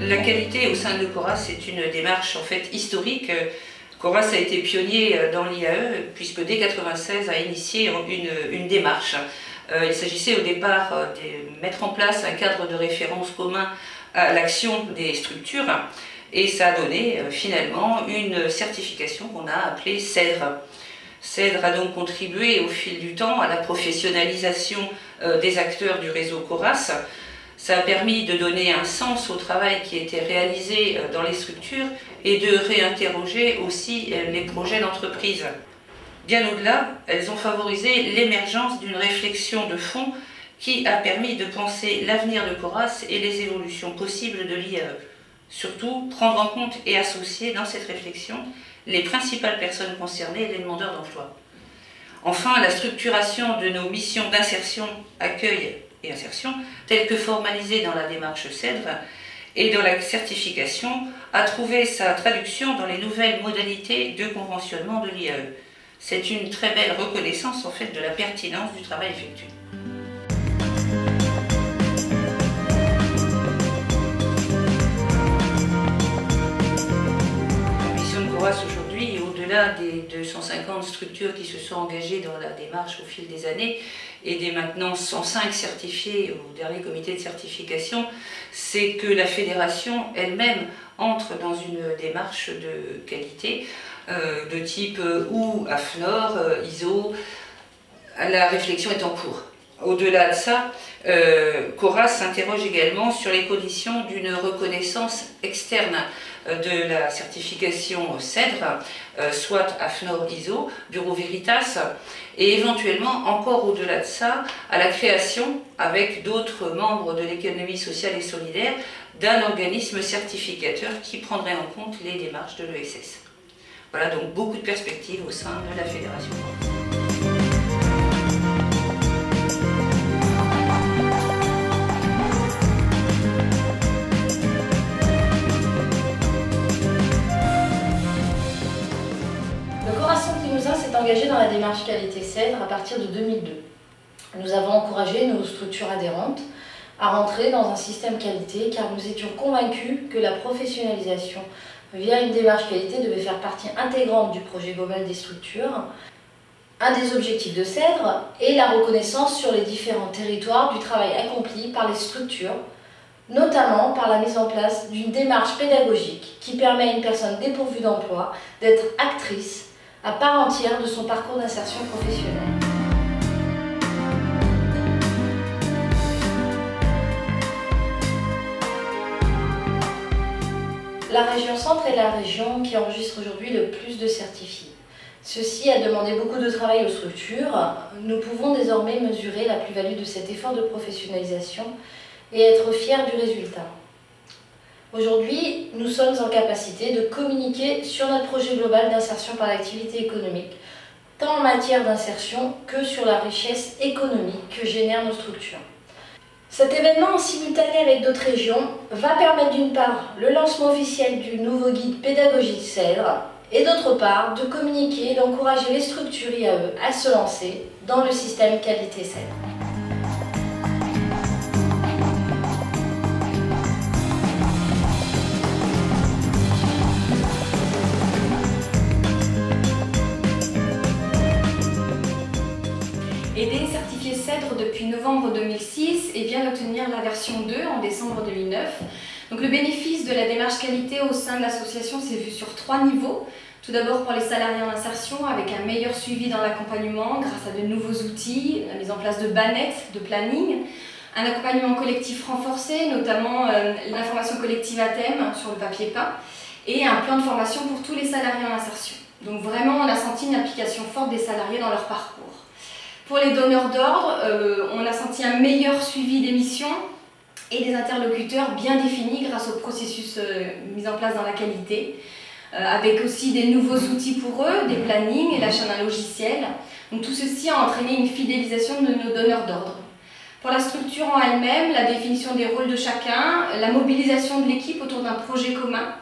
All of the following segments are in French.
La qualité au sein de Coras, c'est une démarche en fait historique. Coras a été pionnier dans l'IAE puisque dès 1996 a initié une démarche. Il s'agissait au départ de mettre en place un cadre de référence commun à l'action des structures et ça a donné finalement une certification qu'on a appelée CEDRE. CEDRE a donc contribué au fil du temps à la professionnalisation des acteurs du réseau Coras. Ça a permis de donner un sens au travail qui était réalisé dans les structures et de réinterroger aussi les projets d'entreprise. Bien au-delà, elles ont favorisé l'émergence d'une réflexion de fond qui a permis de penser l'avenir de Coras et les évolutions possibles de l'IAE. Surtout, prendre en compte et associer dans cette réflexion les principales personnes concernées et les demandeurs d'emploi. Enfin, la structuration de nos missions d'insertion, accueil et insertion, telles que formalisées dans la démarche CEDRE et dans la certification, a trouvé sa traduction dans les nouvelles modalités de conventionnement de l'IAE. C'est une très belle reconnaissance en fait de la pertinence du travail effectué. La mission de Coras aujourd'hui, au-delà des 250 structures qui se sont engagées dans la démarche au fil des années et des maintenant 105 certifiés au dernier comité de certification, c'est que la fédération elle-même entre dans une démarche de qualité de type ou AFNOR, ISO. La réflexion est en cours. Au-delà de ça, Coras s'interroge également sur les conditions d'une reconnaissance externe de la certification CEDRE, soit AFNOR ISO, Bureau Veritas, et éventuellement encore au-delà de ça, à la création, avec d'autres membres de l'économie sociale et solidaire, d'un organisme certificateur qui prendrait en compte les démarches de l'ESS. Voilà donc beaucoup de perspectives au sein de la Fédération. Le Coras Centre-Limousin s'est engagé dans la démarche qualité CEDRE à partir de 2002. Nous avons encouragé nos structures adhérentes à rentrer dans un système qualité car nous étions convaincus que la professionnalisation via une démarche qualité devait faire partie intégrante du projet global des structures. Un des objectifs de CEDRE est la reconnaissance sur les différents territoires du travail accompli par les structures, notamment par la mise en place d'une démarche pédagogique qui permet à une personne dépourvue d'emploi d'être actrice à part entière de son parcours d'insertion professionnelle. La région Centre est la région qui enregistre aujourd'hui le plus de certifiés. Ceci a demandé beaucoup de travail aux structures. Nous pouvons désormais mesurer la plus-value de cet effort de professionnalisation et être fiers du résultat. Aujourd'hui, nous sommes en capacité de communiquer sur notre projet global d'insertion par l'activité économique, tant en matière d'insertion que sur la richesse économique que génèrent nos structures. Cet événement en simultané avec d'autres régions va permettre d'une part le lancement officiel du nouveau guide pédagogique CEDRE et d'autre part de communiquer et d'encourager les structures IAE à se lancer dans le système qualité CEDRE. EDE est certifié CEDRE depuis novembre 2006 et vient d'obtenir la version 2 en décembre 2009. Donc le bénéfice de la démarche qualité au sein de l'association s'est vu sur 3 niveaux. Tout d'abord pour les salariés en insertion avec un meilleur suivi dans l'accompagnement grâce à de nouveaux outils, la mise en place de bannettes, de planning, un accompagnement collectif renforcé, notamment l'information collective à thème sur le papier peint et un plan de formation pour tous les salariés en insertion. Donc vraiment on a senti une application forte des salariés dans leur parcours. Pour les donneurs d'ordre, on a senti un meilleur suivi des missions et des interlocuteurs bien définis grâce au processus mis en place dans la qualité, avec aussi des nouveaux outils pour eux, des plannings et l'achat d'un logiciel. Donc tout ceci a entraîné une fidélisation de nos donneurs d'ordre. Pour la structure en elle-même, la définition des rôles de chacun, la mobilisation de l'équipe autour d'un projet commun,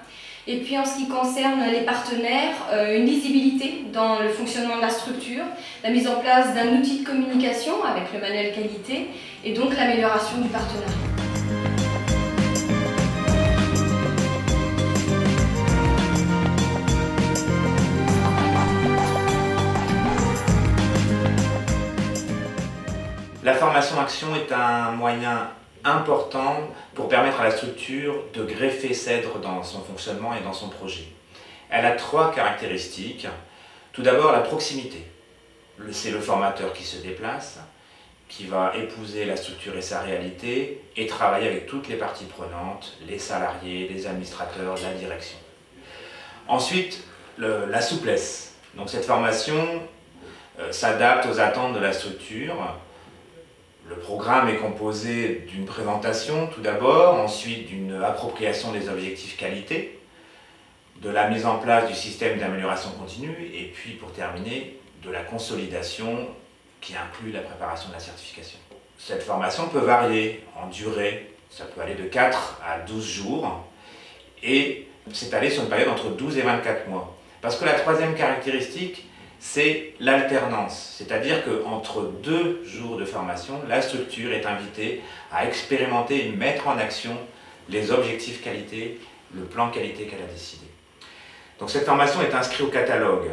et puis en ce qui concerne les partenaires, une lisibilité dans le fonctionnement de la structure, la mise en place d'un outil de communication avec le manuel qualité et donc l'amélioration du partenariat. formation action est un moyen important pour permettre à la structure de greffer CEDRE dans son fonctionnement et dans son projet. Elle a 3 caractéristiques. Tout d'abord, la proximité. C'est le formateur qui se déplace, qui va épouser la structure et sa réalité et travailler avec toutes les parties prenantes, les salariés, les administrateurs, la direction. Ensuite, la souplesse. Donc cette formation s'adapte aux attentes de la structure. Le programme est composé d'une présentation tout d'abord, ensuite d'une appropriation des objectifs qualité, de la mise en place du système d'amélioration continue et puis pour terminer, de la consolidation qui inclut la préparation de la certification. Cette formation peut varier en durée, ça peut aller de 4 à 12 jours et s'étaler sur une période entre 12 et 24 mois. Parce que la 3e caractéristique, c'est l'alternance, c'est-à-dire qu'entre 2 jours de formation, la structure est invitée à expérimenter et mettre en action les objectifs qualité, le plan qualité qu'elle a décidé. Donc cette formation est inscrite au catalogue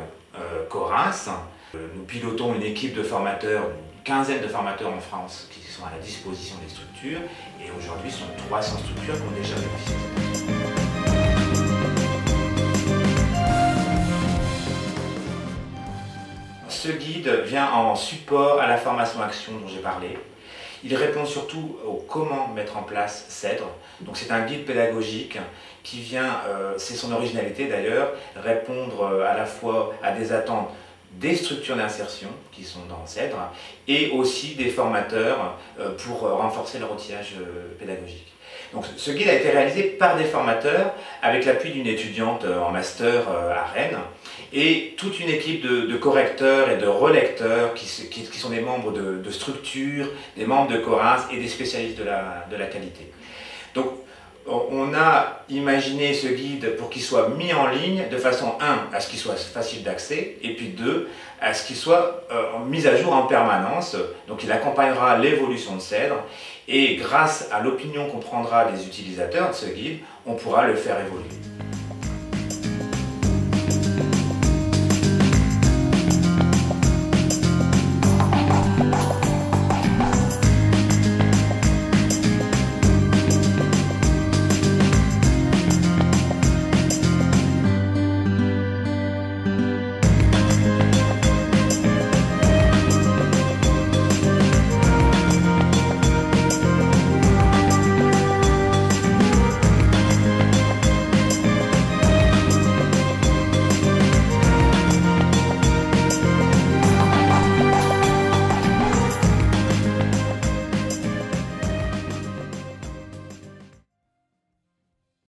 Coras. Nous pilotons une équipe de formateurs, une quinzaine de formateurs en France qui sont à la disposition des structures et aujourd'hui ce sont 300 structures qui ont déjà bénéficié. Ce guide vient en support à la formation action dont j'ai parlé. Il répond surtout au comment mettre en place CEDRE. Donc c'est un guide pédagogique qui vient, c'est son originalité d'ailleurs, répondre à la fois à des attentes des structures d'insertion qui sont dans CEDRE et aussi des formateurs pour renforcer leur outillage pédagogique. Donc, ce guide a été réalisé par des formateurs avec l'appui d'une étudiante en master à Rennes et toute une équipe de correcteurs et de relecteurs qui sont des membres de structures, des membres de Coras et des spécialistes de la qualité. Donc, on a imaginé ce guide pour qu'il soit mis en ligne de façon, 1, à ce qu'il soit facile d'accès, et puis 2, à ce qu'il soit mis à jour en permanence. Donc il accompagnera l'évolution de CEDRE, et grâce à l'opinion qu'on prendra des utilisateurs de ce guide, on pourra le faire évoluer.